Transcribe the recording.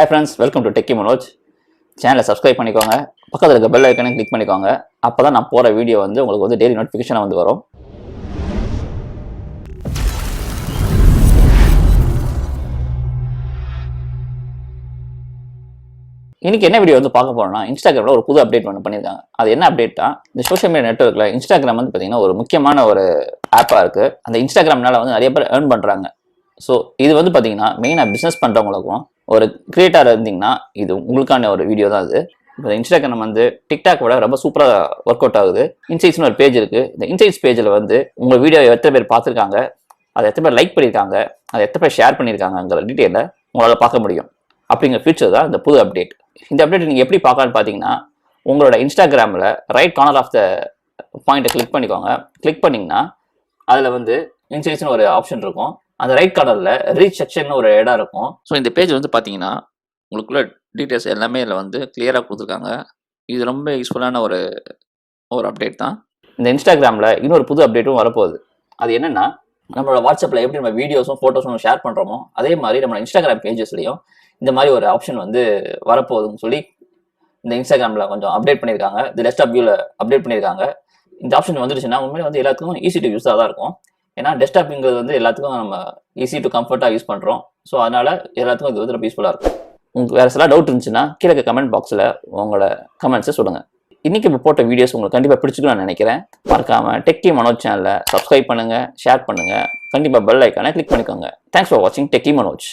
Hi friends, welcome to Teck Manoj. சேனலை subscribe பண்ணிக்கோங்க. பக்கத்தில் இருக்க பெல் ஐக்கனை கிளிக் பண்ணிக்கோங்க. அப்போ தான் நான் போகிற வீடியோ வந்து உங்களுக்கு வந்து டெய்லி நோட்டிஃபிகேஷனாக வந்து வரும். இன்னைக்கு என்ன வீடியோ வந்து பார்க்க போறோம்னா, இன்ஸ்டாகிராமில் ஒரு புது அப்டேட் ஒன்று பண்ணியிருக்காங்க. அது என்ன அப்டேட்டா, இந்த சோஷியல் மீடியா நெட்வொர்க்கில் இன்ஸ்டாகிராம் வந்து பார்த்தீங்கன்னா ஒரு முக்கியமான ஒரு ஆப்பாக இருக்குது. அந்த இன்ஸ்டாகிராம்னால வந்து நிறைய பேர் ஏர்ன் பண்ணுறாங்க. ஸோ இது வந்து பார்த்தீங்கன்னா மெயினாக பிஸ்னஸ் பண்ணுறவங்களுக்கும் ஒரு கிரியேட்டர் இருந்தீங்கன்னா இது உங்களுக்கான ஒரு வீடியோ தான். அது இப்போ இன்ஸ்டாகிராம் வந்து டிக்டாக் விட ரொம்ப சூப்பராக ஒர்க் அவுட் ஆகுது. இன்சைட்ஸ்னு ஒரு பேஜ் இருக்குது. இந்த இன்சைட்ஸ் பேஜில் வந்து உங்கள் வீடியோ எத்தனை பேர் பார்த்துருக்காங்க, அதை எத்தனை பேர் லைக் பண்ணியிருக்காங்க, அதை எத்தனை பேர் ஷேர் பண்ணியிருக்காங்கிற டீட்டெயிலை உங்களால் பார்க்க முடியும். அப்படிங்கிற ஃபீச்சர் தான் இந்த புது அப்டேட். இந்த அப்டேட் நீங்கள் எப்படி பார்க்கலான்னு பார்த்தீங்கன்னா, உங்களோட இன்ஸ்டாகிராமில் ரைட் கார்னர் ஆஃப் த பாயிண்ட்டை கிளிக் பண்ணிக்கோங்க. கிளிக் பண்ணிங்கன்னா அதில் வந்து இன்சைட்ஸ்னு ஒரு ஆப்ஷன் இருக்கும். அந்த ரைட் கார்னரில் ரீச் செக்ஷன் ஒரு இடம் இருக்கும். ஸோ இந்த பேஜ் வந்து பார்த்தீங்கன்னா உங்களுக்குள்ள டீட்டெயில்ஸ் எல்லாமே இதில் வந்து கிளியராக கொடுத்துருக்காங்க. இது ரொம்ப யூஸ்ஃபுல்லான ஒரு அப்டேட் தான். இந்த இன்ஸ்டாகிராமில் இன்னொரு புது அப்டேட்டும் வரப்போகுது. அது என்னென்னா, நம்மளோட வாட்ஸ்அப்பில் எப்படி நம்ம வீடியோஸும் ஃபோட்டோஸும் ஷேர் பண்ணுறோமோ அதே மாதிரி நம்ம இன்ஸ்டாகிராம் பேஜஸ்லையும் இந்த மாதிரி ஒரு ஆப்ஷன் வந்து வரப்போகுதுன்னு சொல்லி இந்த இன்ஸ்டாகிராமில் கொஞ்சம் அப்டேட் பண்ணியிருக்காங்க. இந்த டெஸ்க்டாப் வியூவில் அப்டேட் பண்ணியிருக்காங்க. இந்த ஆப்ஷன் வந்துடுச்சுன்னா உண்மையிலே வந்து எல்லாத்துக்கும் ஈஸி டு யூஸாக தான் இருக்கும். ஏன்னா டெஸ்க்டாப்ங்கிறது வந்து எல்லாத்துக்கும் நம்ம ஈஸி டு கம்ஃபர்ட்டாக யூஸ் பண்ணுறோம். ஸோ அதனால் எல்லாத்துக்கும் இது வந்து ரொம்ப யூஸ்ஃபுல்லாக இருக்கும். உங்களுக்கு வேறு சில டவுட் இருந்துச்சுன்னா கீழே கமெண்ட் பாக்ஸில் உங்களோட கமெண்ட்ஸை சொல்லுங்கள். இன்றைக்கி இப்போ போட்ட வீடியோஸ் உங்களுக்கு கண்டிப்பாக பிடிச்சிக்கும் நான் நினைக்கிறேன். மறக்காமல் டெக்கி மனோஜ் சேனலை சப்ஸ்கிரைப் பண்ணுங்கள், ஷேர் பண்ணுங்கள், கண்டிப்பாக பெல் ஐக்கானை கிளிக் பண்ணிக்கோங்க. தேங்க்ஸ் ஃபார் வாட்சிங் டெக்கி மனோஜ்.